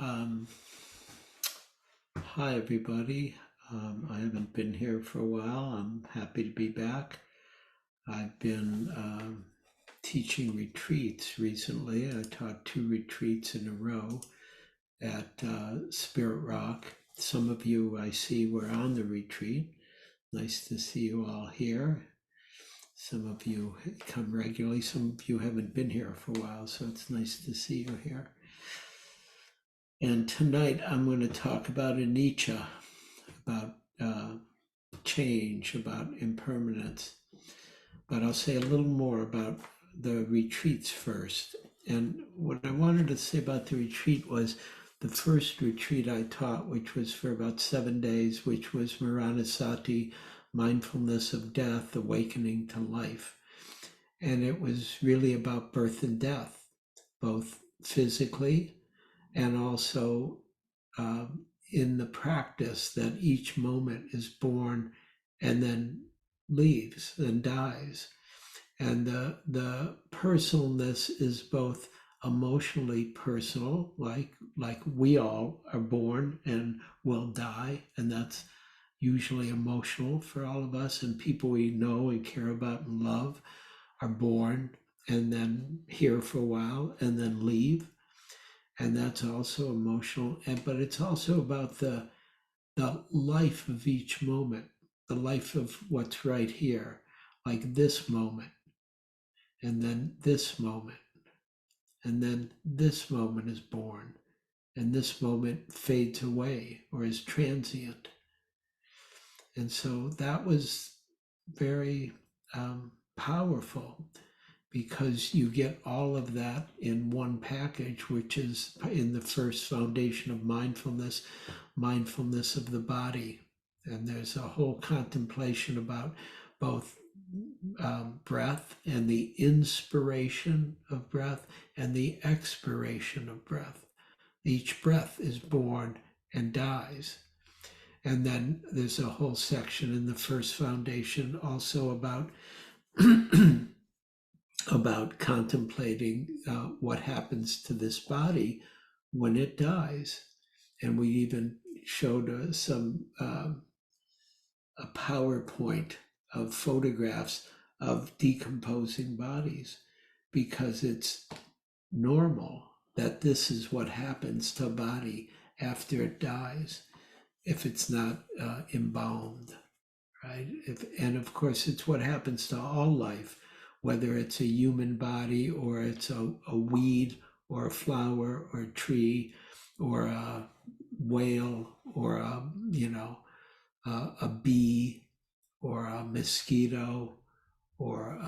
Um, Hi, everybody. I haven't been here for a while. I'm happy to be back. I've been teaching retreats recently. I taught 2 retreats in a row at Spirit Rock. Some of you I see were on the retreat. Nice to see you all here. Some of you come regularly. Some of you haven't been here for a while, so it's nice to see you here. And tonight I'm going to talk about Anicca, about change, about impermanence. But I'll say a little more about the retreats first. And what I wanted to say about the retreat was the first retreat I taught, which was for about 7 days, which was Maranasati, mindfulness of death, awakening to life. And it was really about birth and death, both physically and also in the practice that each moment is born and then leaves and dies. And the personalness is both emotionally personal, like we all are born and will die, and that's usually emotional for all of us, and people we know and care about and love are born and then here for a while and then leave, and that's also emotional. But it's also about the life of each moment, the life of what's right here, like this moment, and then this moment, and then this moment is born, and this moment fades away or is transient. And so that was very powerful, because you get all of that in one package, which is in the first foundation of mindfulness, mindfulness of the body. And there's a whole contemplation about both breath and the inspiration of breath and the expiration of breath. Each breath is born and dies. And then there's a whole section in the first foundation also about about contemplating what happens to this body when it dies. And we even showed some a PowerPoint of photographs of decomposing bodies, because it's normal that this is what happens to a body after it dies, if it's not embalmed, right? And of course, it's what happens to all life, whether it's a human body or it's a weed or a flower or a tree or a whale or a bee or a mosquito or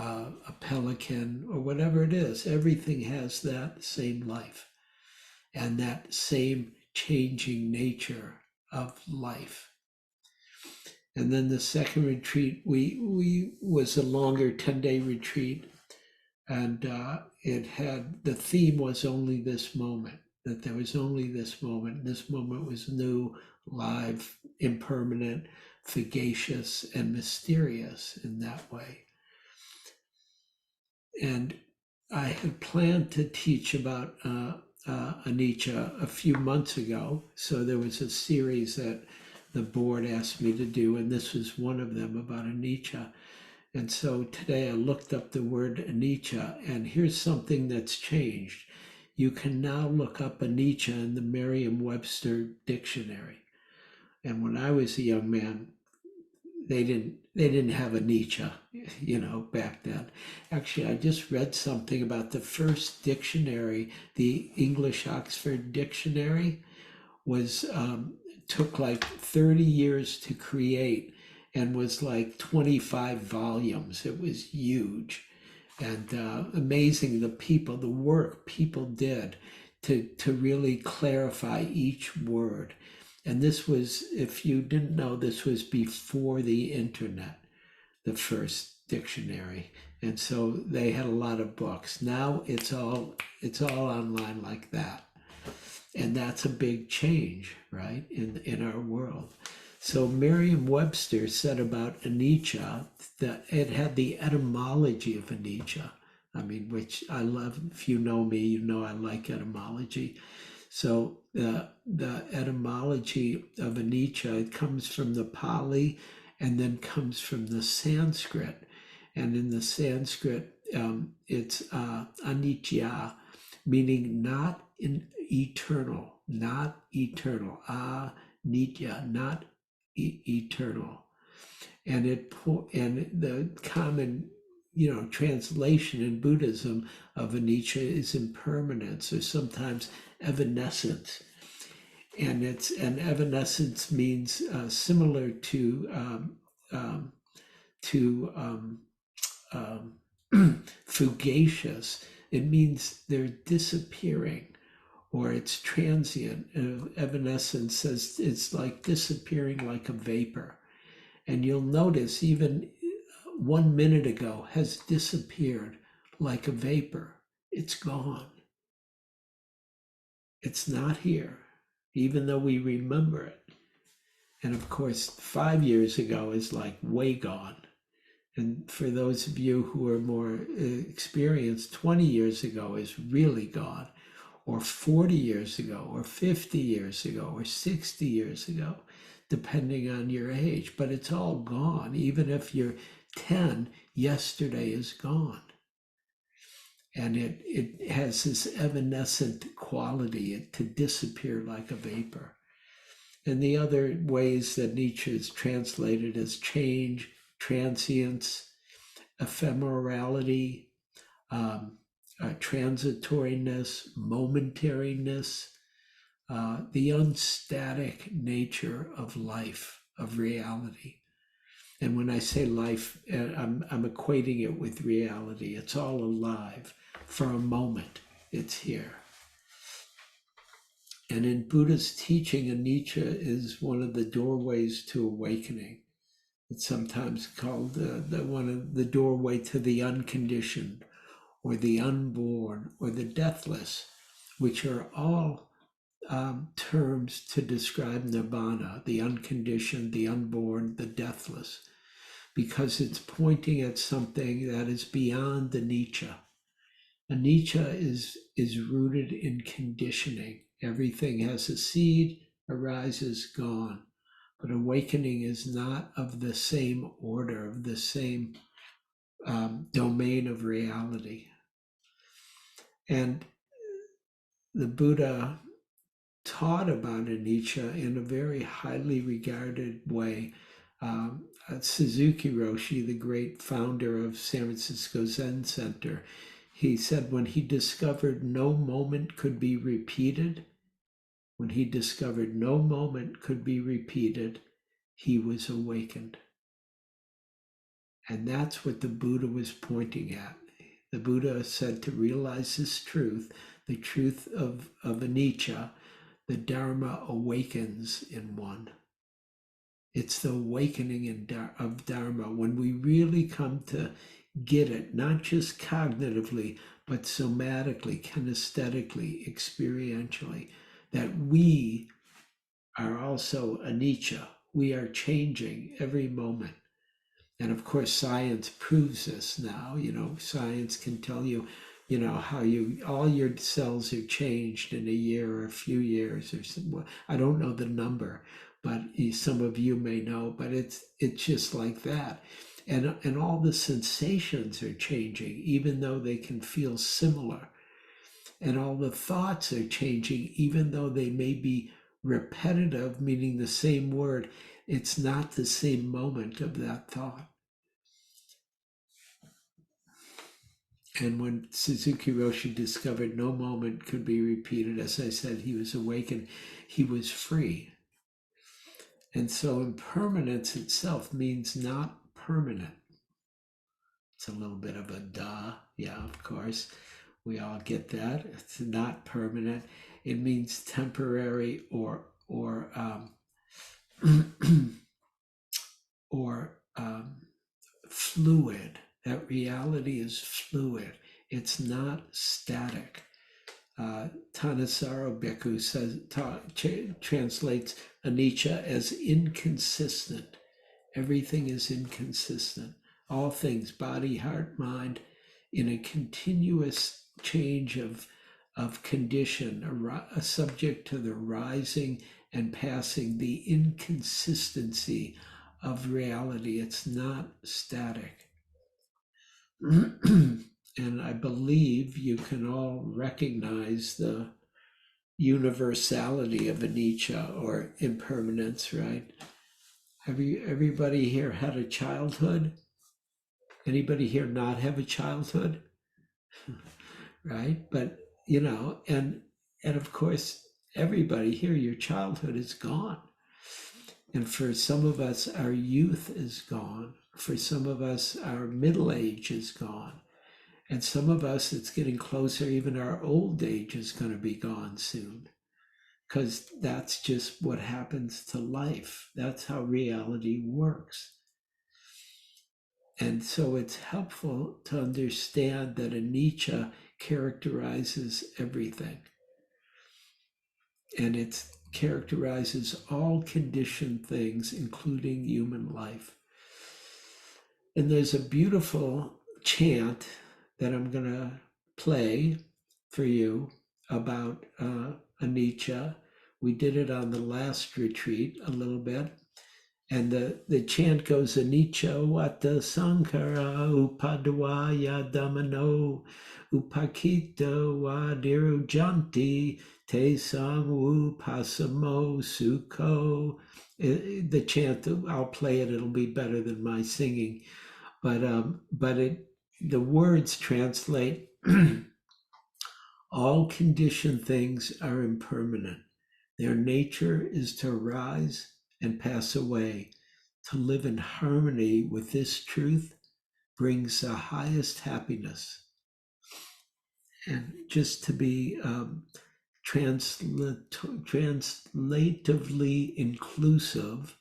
a pelican or whatever it is. Everything has that same life and that same changing nature of life. And then the second retreat, we was a longer 10-day retreat, and it had, the theme was only this moment, that there was only this moment. This moment was new, live, impermanent, fugacious, and mysterious in that way. And I had planned to teach about Anicca a few months ago. So there was a series that the board asked me to do, and this was one of them about Anicca. And so today I looked up the word Anicca, and here's something that's changed. You can now look up Anicca in the Merriam-Webster dictionary. And when I was a young man, they didn't have Anicca, back then. Actually, I just read something about the first dictionary, the English Oxford Dictionary, was took like 30 years to create and was like 25 volumes. It was huge, and amazing the work people did to really clarify each word. And this was, if you didn't know, this was before the internet, the first dictionary. And so they had a lot of books. Now it's all online like that. And that's a big change, right, in our world. So Merriam-Webster said about Anicca that it had the etymology of Anicca. I mean, which I love. If you know me, you know I like etymology. So the etymology of anicca, it comes from the Pali and then comes from the Sanskrit. And in the Sanskrit, it's anicca, meaning not eternal, not eternal. Nitya, not eternal. And the common translation in Buddhism of anicca is impermanence or sometimes evanescence. And evanescence means similar to fugacious. It means they're disappearing or it's transient. Evanescence says it's like disappearing like a vapor. And you'll notice even 1 minute ago has disappeared like a vapor. It's gone. It's not here, even though we remember it. And of course, 5 years ago is like way gone. And for those of you who are more experienced, 20 years ago is really gone, or 40 years ago, or 50 years ago, or 60 years ago, depending on your age. But it's all gone. Even if you're 10, yesterday is gone. And it has this evanescent quality to disappear like a vapor. And the other ways that Nietzsche is translated as change, transience, ephemerality, transitoriness, momentariness, the unstatic nature of life, of reality. And when I say life, I'm equating it with reality. It's all alive. For a moment, it's here. And in Buddhist teaching, anicca is one of the doorways to awakening. It's sometimes called the doorway to the unconditioned, or the unborn, or the deathless, which are all terms to describe nirvana, the unconditioned, the unborn, the deathless, because it's pointing at something that is beyond anicca. Anicca is rooted in conditioning. Everything has a seed, arises, gone. But awakening is not of the same order, of the same domain of reality. And the Buddha taught about anicca in a very highly regarded way. Suzuki Roshi, the great founder of San Francisco Zen Center, he said when he discovered no moment could be repeated, he was awakened. And that's what the Buddha was pointing at. The Buddha said to realize this truth, the truth of anicca, the Dharma awakens in one. It's the awakening of Dharma when we really come to get it, not just cognitively, but somatically, kinesthetically, experientially, that we are also anicca. We are changing every moment. And of course, science proves this now. Science can tell you, how all your cells are changed in a year or a few years or something. I don't know the number, but some of you may know, but it's just like that. And all the sensations are changing, even though they can feel similar. And all the thoughts are changing, even though they may be repetitive, meaning the same word. It's not the same moment of that thought. And when Suzuki Roshi discovered no moment could be repeated, as I said, he was awakened, he was free. And so impermanence itself means not permanent. It's a little bit of a duh. Yeah, of course. We all get that. It's not permanent. It means temporary or fluid. That reality is fluid. It's not static. Thanissaro Bhikkhu translates anicca as inconsistent. Everything is inconsistent. All things, body, heart, mind, in a continuous change of of condition, subject to the rising and passing, the inconsistency of reality. It's not static. And I believe you can all recognize the universality of anicca, or impermanence, right? Everybody here had a childhood? Anybody here not have a childhood? Right? But, and of course, everybody here, your childhood is gone. And for some of us, our youth is gone. For some of us, our middle age is gone. And some of us, it's getting closer, even our old age is going to be gone soon. Because that's just what happens to life. That's how reality works. And so it's helpful to understand that anicca characterizes everything. And it characterizes all conditioned things, including human life. And there's a beautiful chant that I'm going to play for you about anicca. We did it on the last retreat a little bit. And the chant goes, anicca vata sankara upadvaya damano upakita vadirujanti te samu pasamo sukho. The chant, I'll play it, it'll be better than my singing. But the words translate, all conditioned things are impermanent. Their nature is to arise and pass away. To live in harmony with this truth brings the highest happiness. And just to be translatively inclusive,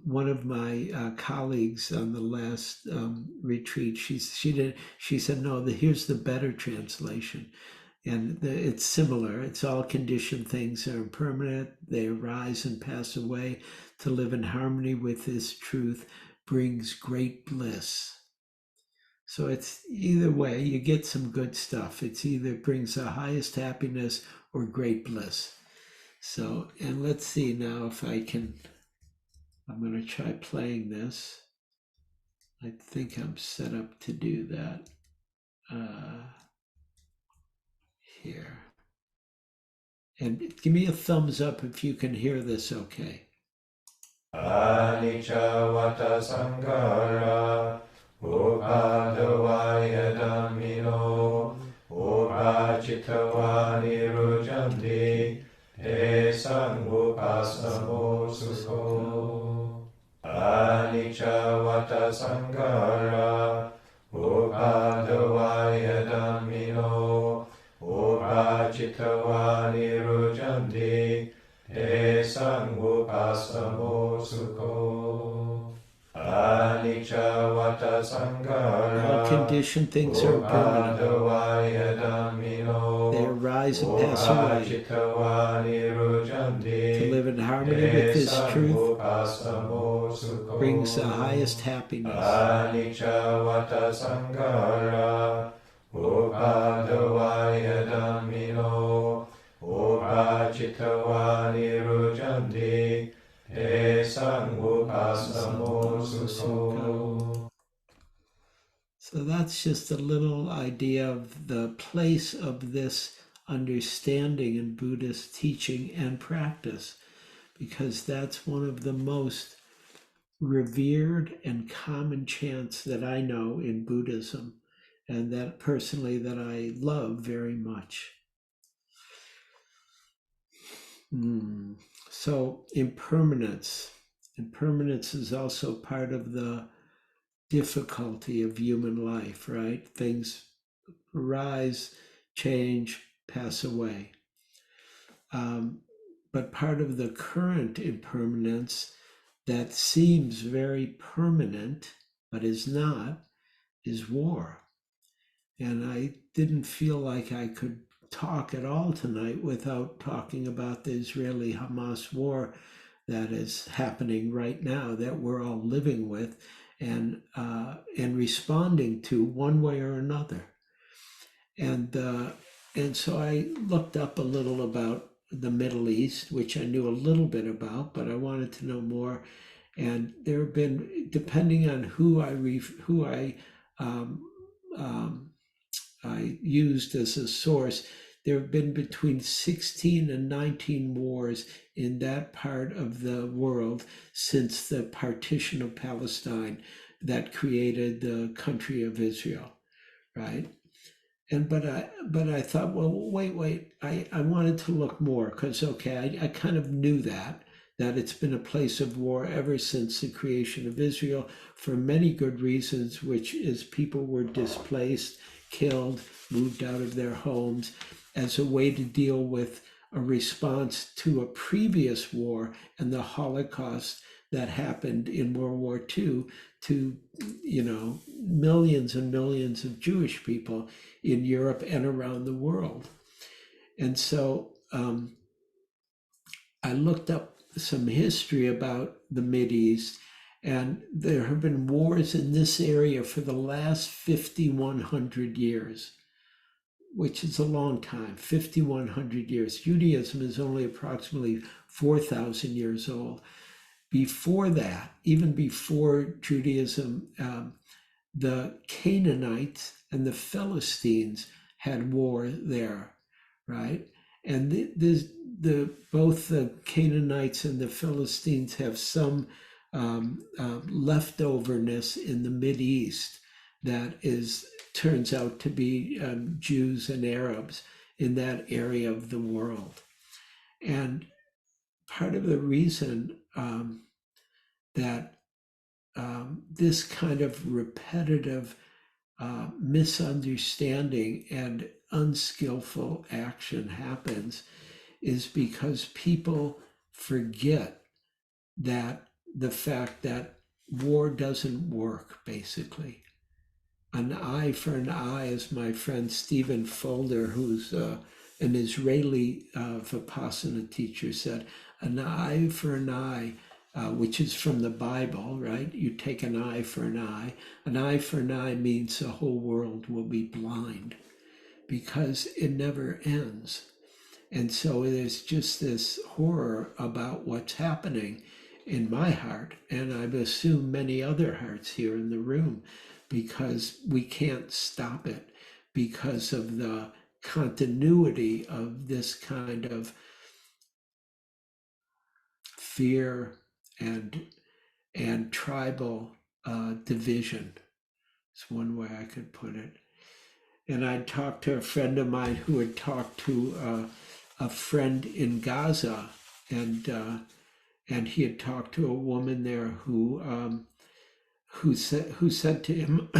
one of my colleagues on the last retreat, she said, no, here's the better translation. And it's similar. It's all conditioned things are impermanent. They arise and pass away. To live in harmony with this truth brings great bliss. So it's either way, you get some good stuff. It's either brings the highest happiness or great bliss. So, and let's see now if I can, I'm going to try playing this. I think I'm set up to do that here. And give me a thumbs up if you can hear this okay. Anicca vata sankara upadvaya dhammino upacitava nirujanti te sangupasamo sukho. Anicca vata sankara upadvaya dhammino upacitava nirujanti te sangupasamo sukho. Anicca vata sankara. All conditioned things are permanent. They arise and pass away. To live in harmony with this truth brings the highest happiness. Anicca vata sankara upadvaya dhammino upacitava nirujanti te sangupasamo sukho. So that's just a little idea of the place of this understanding in Buddhist teaching and practice, because that's one of the most revered and common chants that I know in Buddhism, and that personally that I love very much. So impermanence is also part of the difficulty of human life, right? Things arise, change, pass away. But part of the current impermanence that seems very permanent, but is not, is war. And I didn't feel like I could talk at all tonight without talking about the Israeli-Hamas war that is happening right now, that we're all living with and responding to one way or another. And And so I looked up a little about the Middle East, which I knew a little bit about, but I wanted to know more. And there have been, depending on um, um, I used as a source, there have been between 16 and 19 wars in that part of the world since the partition of Palestine that created the country of Israel, right? And but I thought, well, wait. I wanted to look more because okay, I kind of knew that it's been a place of war ever since the creation of Israel for many good reasons, which is people were displaced, killed, moved out of their homes as a way to deal with a response to a previous war and the Holocaust that happened in World War II to, millions and millions of Jewish people in Europe and around the world. And so I looked up some history about the Mideast, and there have been wars in this area for the last 5,100 years, which is a long time, 5,100 years. Judaism is only approximately 4,000 years old. Before that, even before Judaism, the Canaanites and the Philistines had war there, right? And both the Canaanites and the Philistines have some leftoverness in the Mideast that turns out to be Jews and Arabs in that area of the world. And part of the reason that this kind of repetitive misunderstanding and unskillful action happens is because people forget that the fact that war doesn't work, basically. An eye for an eye, as my friend Stephen Folder, who's an Israeli Vipassana teacher, said, an eye for an eye, which is from the Bible, right? You take an eye for an eye. An eye for an eye means the whole world will be blind because it never ends. And so there's just this horror about what's happening in my heart, and I assume many other hearts here in the room, because we can't stop it because of the continuity of this kind of fear and tribal division. It's one way I could put it. And I talked to a friend of mine who had talked to a friend in Gaza, and he had talked to a woman there who said to him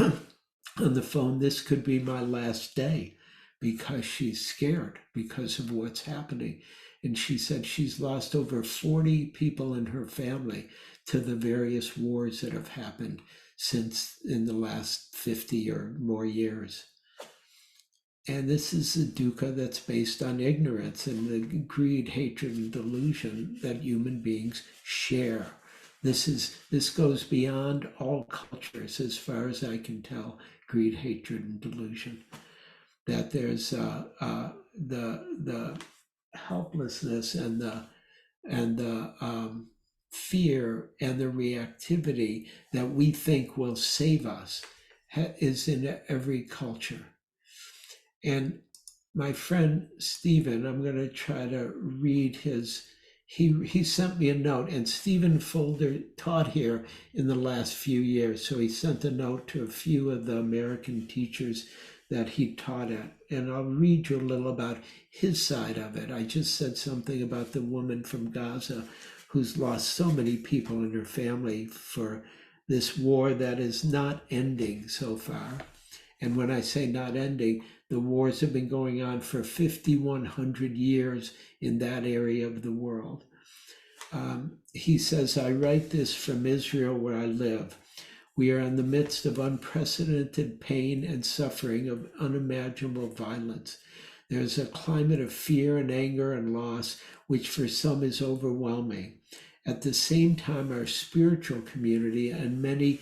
on the phone, "This could be my last day," because she's scared because of what's happening. And she said she's lost over 40 people in her family to the various wars that have happened since in the last 50 or more years. And this is a dukkha that's based on ignorance and the greed, hatred, and delusion that human beings share. This goes beyond all cultures, as far as I can tell. Greed, hatred, and delusion. That there's the helplessness and the fear and the reactivity that we think will save us is in every culture. And my friend Stephen, I'm going to try to read he sent me a note, and Stephen Folder taught here in the last few years. So he sent a note to a few of the American teachers that he taught at. And I'll read you a little about his side of it. I just said something about the woman from Gaza who's lost so many people in her family for this war that is not ending so far. And when I say not ending, the wars have been going on for 5,100 years in that area of the world. He says, I write this from Israel where I live. We are in the midst of unprecedented pain and suffering of unimaginable violence. There's a climate of fear and anger and loss, which for some is overwhelming. At the same time, our spiritual community and many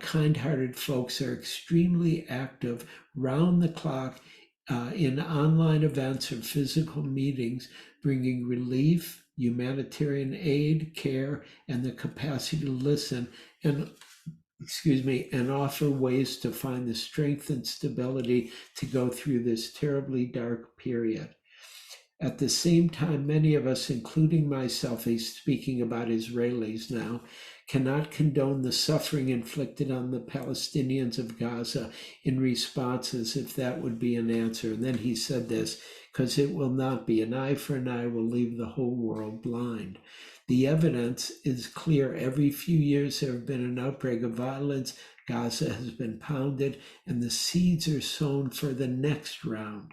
kind-hearted folks are extremely active round the clock in online events or physical meetings, bringing relief, humanitarian aid, care, and the capacity to listen and and offer ways to find the strength and stability to go through this terribly dark period. At the same time, many of us, including myself, he's speaking about Israelis now, cannot condone the suffering inflicted on the Palestinians of Gaza in response as if that would be an answer. And then he said this, because it will not be. An eye for an eye will leave the whole world blind. The evidence is clear. Every few years there have been an outbreak of violence. Gaza has been pounded, and the seeds are sown for the next round.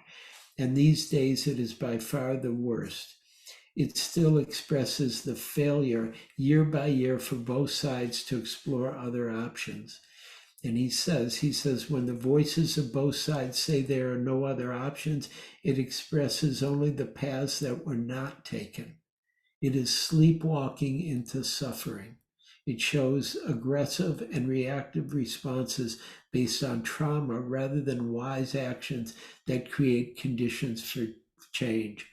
And these days it is by far the worst. It still expresses the failure year by year for both sides to explore other options. And he says, when the voices of both sides say there are no other options, it expresses only the paths that were not taken. It is sleepwalking into suffering. It shows aggressive and reactive responses based on trauma rather than wise actions that create conditions for change.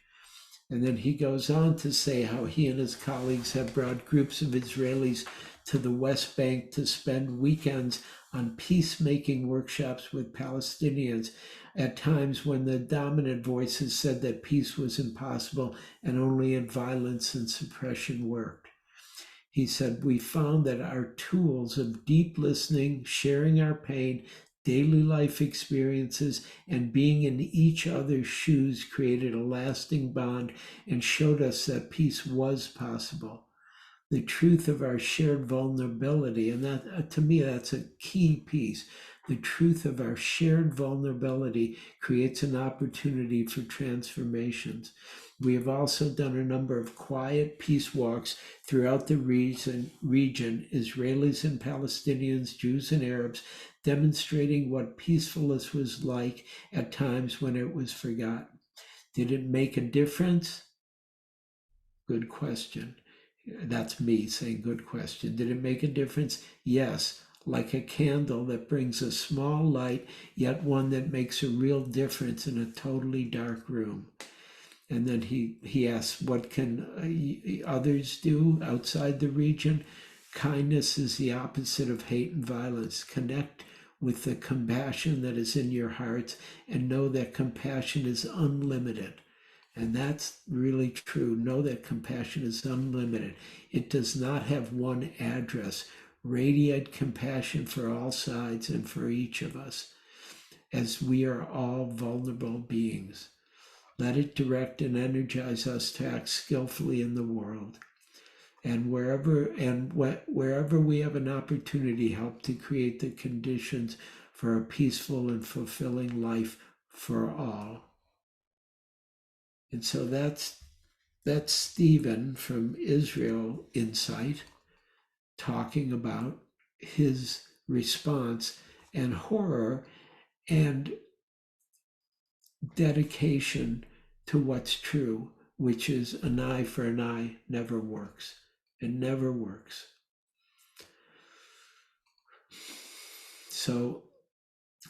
And then he goes on to say how he and his colleagues have brought groups of Israelis to the West Bank to spend weekends on peacemaking workshops with Palestinians at times when the dominant voices said that peace was impossible and only violence and suppression worked. He said, we found that our tools of deep listening, sharing our pain, daily life experiences, and being in each other's shoes created a lasting bond and showed us that peace was possible. The truth of our shared vulnerability, and that to me, that's a key piece. The truth of our shared vulnerability creates an opportunity for transformations. We have also done a number of quiet peace walks throughout the region, Israelis and Palestinians, Jews and Arabs, demonstrating what peacefulness was like at times when it was forgotten. Did it make a difference? Good question. That's me saying good question. Did it make a difference? Yes, like a candle that brings a small light, yet one that makes a real difference in a totally dark room. And then he asks, what can others do outside the region? Kindness is the opposite of hate and violence. Connect with the compassion that is in your hearts and know that compassion is unlimited. And that's really true. Know that compassion is unlimited. It does not have one address. Radiate compassion for all sides and for each of us, as we are all vulnerable beings. Let it direct and energize us to act skillfully in the world. And wherever we have an opportunity, help to create the conditions for a peaceful and fulfilling life for all. And so that's Stephen from Israel Insight talking about his response and horror and dedication to what's true, which is an eye for an eye never works. It never works. So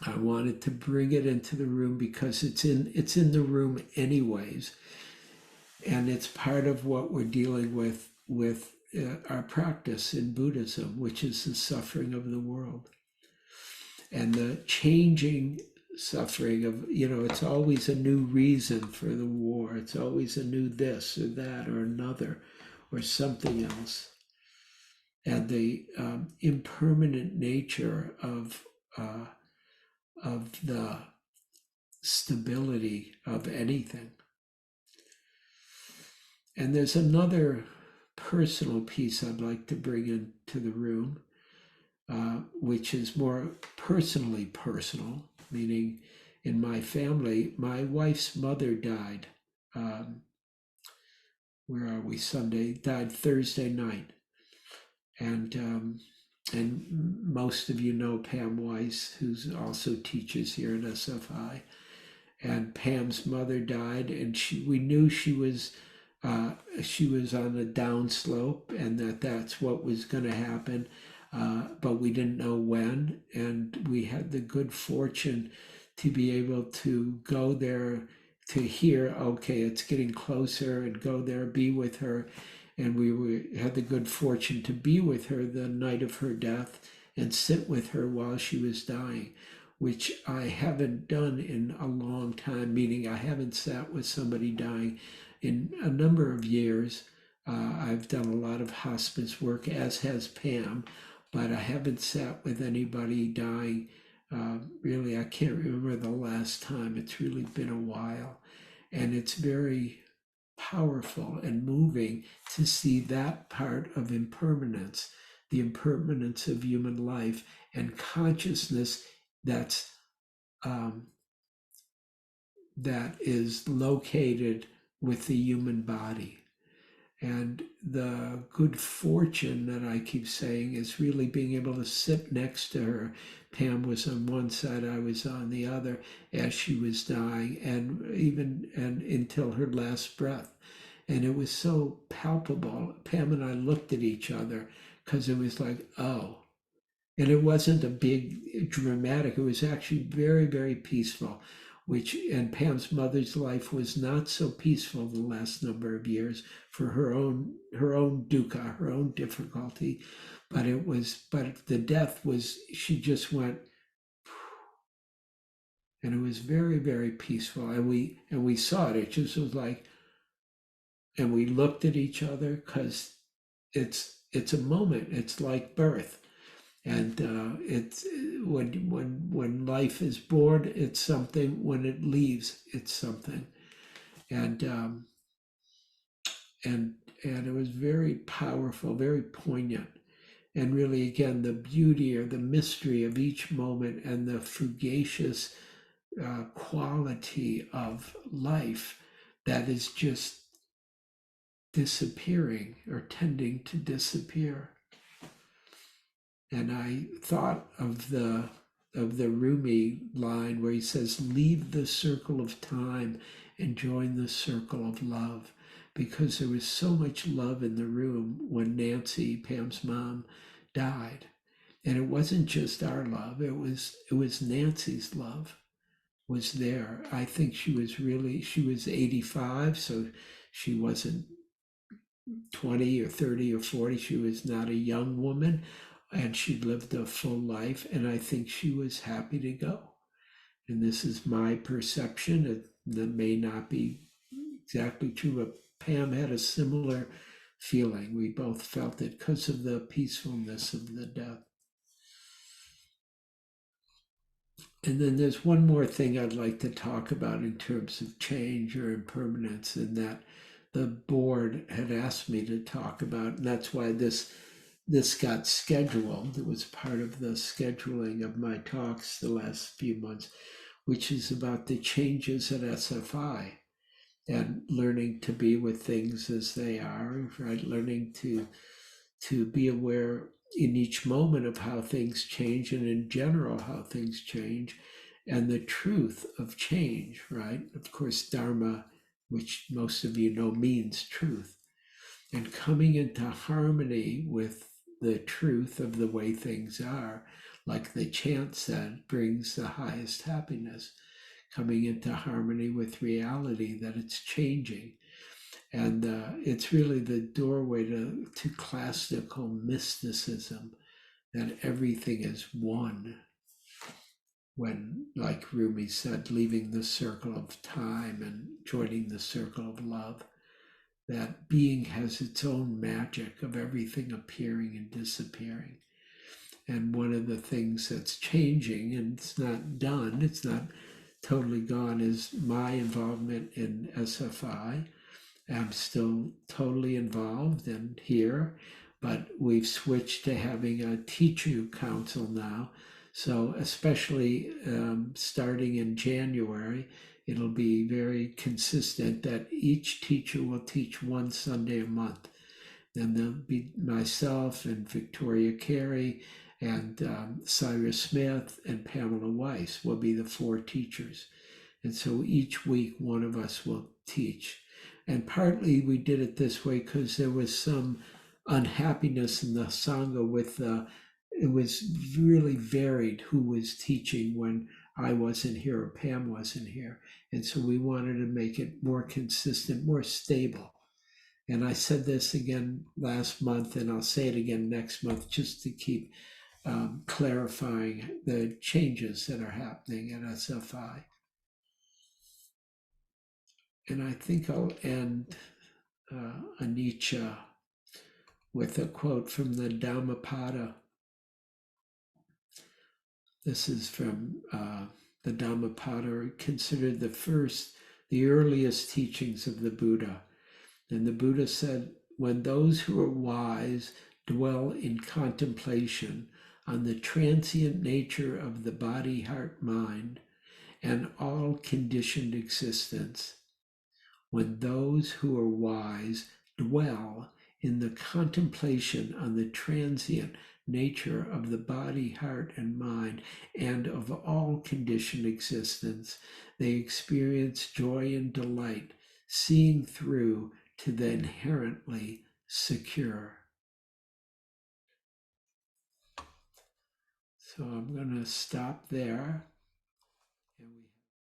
I wanted to bring it into the room because it's in the room anyways. And it's part of what we're dealing with our practice in Buddhism, which is the suffering of the world. And the changing suffering of, it's always a new reason for the war. It's always a new this or that or another or something else. And the impermanent nature of the stability of anything. And there's another personal piece I'd like to bring into the room, which is more personally personal, meaning in my family, my wife's mother died. Where are we? Sunday, died Thursday night. And most of you know Pam Weiss, who's also teaches here at SFI. And Pam's mother died, and we knew she was on a downslope, and that's what was going to happen, but we didn't know when. And we had the good fortune to be able to go there, to hear, okay, it's getting closer, and go there, be with her. And had the good fortune to be with her the night of her death and sit with her while she was dying, which I haven't done in a long time, meaning I haven't sat with somebody dying in a number of years. I've done a lot of hospice work, as has Pam, but I haven't sat with anybody dying. Really, I can't remember the last time. It's really been a while. And it's very powerful and moving to see that part of impermanence, the impermanence of human life and consciousness that's that is located with the human body. And the good fortune that I keep saying is really being able to sit next to her. Pam was on one side, I was on the other as she was dying, and until her last breath. And it was so palpable. Pam and I looked at each other because it was like, oh. And it wasn't a big dramatic, it was actually very, very peaceful, and Pam's mother's life was not so peaceful the last number of years for her own dukkha, her own difficulty. But the death was, she just went, and it was very, very peaceful. And we saw it. It just was like, and we looked at each other because it's a moment. It's like birth. And it's when life is born, it's something. When it leaves, it's something. And it was very powerful, very poignant, and really, again, the beauty or the mystery of each moment and the fugacious quality of life that is just disappearing or tending to disappear. And I thought of the Rumi line where he says, leave the circle of time and join the circle of love, because there was so much love in the room when Nancy, Pam's mom, died. And it wasn't just our love, it was Nancy's love was there. I think she was 85, so she wasn't 20 or 30 or 40. She was not a young woman, and she lived a full life, and I think she was happy to go. And this is my perception. That may not be exactly true, but Pam had a similar feeling. We both felt it because of the peacefulness of the death. And then there's one more thing I'd like to talk about in terms of change or impermanence, and that the board had asked me to talk about, and that's why this got scheduled. It was part of the scheduling of my talks the last few months, which is about the changes at SFI and learning to be with things as they are, right? Learning to be aware in each moment of how things change, and in general how things change, and the truth of change, right? Of course, Dharma, which most of you know, means truth, and coming into harmony with the truth of the way things are, like the chant said, brings the highest happiness, coming into harmony with reality, that it's changing. And it's really the doorway to classical mysticism, that everything is one. When, like Rumi said, leaving the circle of time and joining the circle of love, that being has its own magic of everything appearing and disappearing. And one of the things that's changing, and it's not done, it's not totally gone, is my involvement in SFI. I'm still totally involved and here, but we've switched to having a teacher council now. So especially starting in January, it'll be very consistent that each teacher will teach one Sunday a month. Then there'll be myself and Victoria Carey and Cyrus Smith and Pamela Weiss will be the 4 teachers. And so each week one of us will teach. And partly we did it this way because there was some unhappiness in the Sangha with it was really varied who was teaching when I wasn't here or Pam wasn't here. And so we wanted to make it more consistent, more stable. And I said this again last month, and I'll say it again next month, just to keep clarifying the changes that are happening at SFI. And I think I'll end Anicca with a quote from the Dhammapada. This is from the Dhammapada, considered the earliest teachings of the Buddha. And the Buddha said, when those who are wise dwell in contemplation on the transient nature of the body, heart, mind, and all conditioned existence, when those who are wise dwell in the contemplation on the transient nature of the body, heart, and mind, and of all conditioned existence, they experience joy and delight, seeing through to the inherently secure. So I'm going to stop there. And we